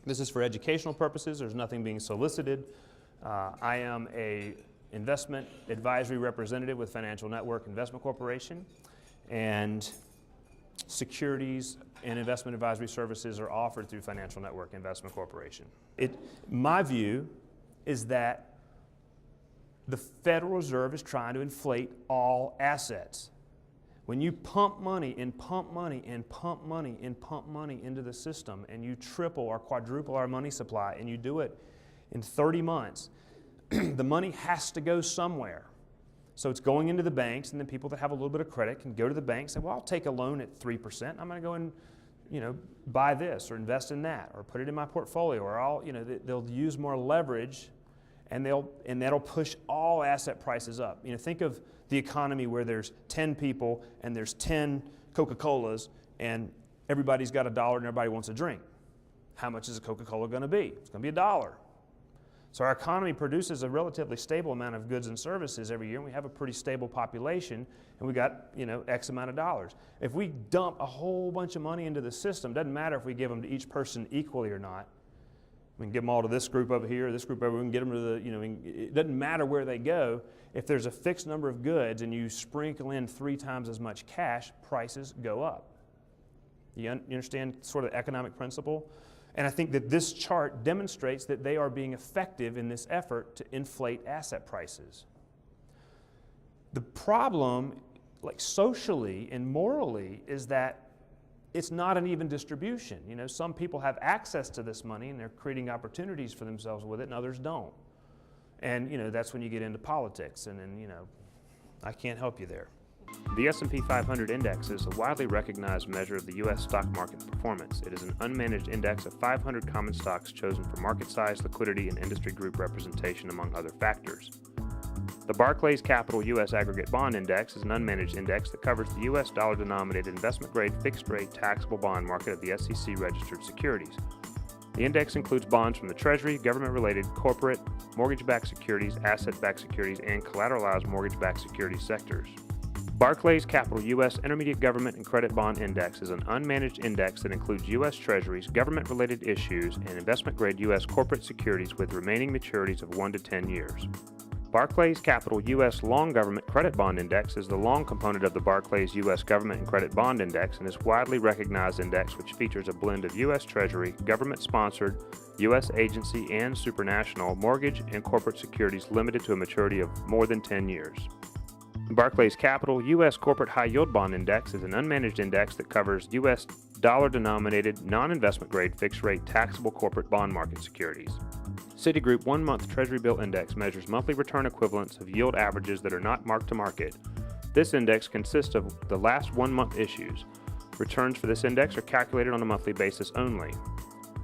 This is for educational purposes. There's nothing being solicited. I am a investment advisory representative with Financial Network Investment Corporation, and securities and investment advisory services are offered through Financial Network Investment Corporation. My view is that the Federal Reserve is trying to inflate all assets. When you pump money and pump money and pump money and pump money into the system, and you triple or quadruple our money supply, and you do it in 30 months, the money has to go somewhere. So it's going into the banks, and then people that have a little bit of credit can go to the bank and say, well, I'll take a loan at 3%. I'm going to go and buy this or invest in that or put it in my portfolio, or they'll use more leverage, and that'll push all asset prices up. Think of the economy where there's 10 people and there's 10 Coca-Colas, and everybody's got $1 and everybody wants a drink. How much is a Coca-Cola going to be? It's going to be $1. So our economy produces a relatively stable amount of goods and services every year, and we have a pretty stable population, and we got X amount of dollars. If we dump a whole bunch of money into the system, doesn't matter if we give them to each person equally or not. We can give them all to this group over here, this group over here, we can get them to the, it doesn't matter where they go. If there's a fixed number of goods and you sprinkle in 3 times as much cash, prices go up. You understand sort of the economic principle? And I think that this chart demonstrates that they are being effective in this effort to inflate asset prices. The problem, like socially and morally, is that it's not an even distribution. Some people have access to this money and they're creating opportunities for themselves with it, and others don't. And that's when you get into politics, and then I can't help you there. The S&P 500 index is a widely recognized measure of the U.S. stock market performance. It is an unmanaged index of 500 common stocks chosen for market size, liquidity, and industry group representation, among other factors. The Barclays Capital U.S. Aggregate Bond Index is an unmanaged index that covers the U.S. dollar-denominated investment-grade fixed-rate taxable bond market of the SEC-registered securities. The index includes bonds from the Treasury, government-related, corporate, mortgage-backed securities, asset-backed securities, and collateralized mortgage-backed securities sectors. Barclays Capital U.S. Intermediate Government and Credit Bond Index is an unmanaged index that includes U.S. Treasuries, government-related issues, and investment-grade U.S. corporate securities with remaining maturities of 1 to 10 years. Barclays Capital U.S. Long Government Credit Bond Index is the long component of the Barclays U.S. Government and Credit Bond Index, and is a widely recognized index which features a blend of U.S. Treasury, government-sponsored, U.S. agency, and supranational mortgage and corporate securities limited to a maturity of more than 10 years. The Barclays Capital U.S. Corporate High Yield Bond Index is an unmanaged index that covers U.S. dollar-denominated, non-investment-grade fixed-rate taxable corporate bond market securities. Citigroup 1-month Treasury Bill Index measures monthly return equivalents of yield averages that are not marked to market. This index consists of the last 1-month issues. Returns for this index are calculated on a monthly basis only.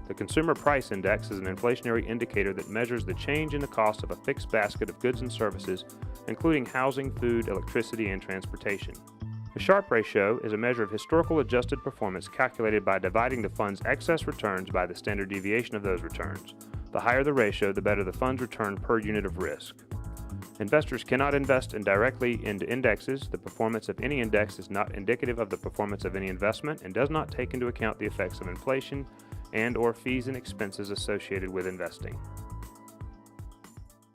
The Consumer Price Index is an inflationary indicator that measures the change in the cost of a fixed basket of goods and services, including housing, food, electricity, and transportation. The Sharpe ratio is a measure of historical adjusted performance calculated by dividing the fund's excess returns by the standard deviation of those returns. The higher the ratio, the better the fund's return per unit of risk. Investors cannot invest directly into indexes. The performance of any index is not indicative of the performance of any investment and does not take into account the effects of inflation and/or fees and expenses associated with investing.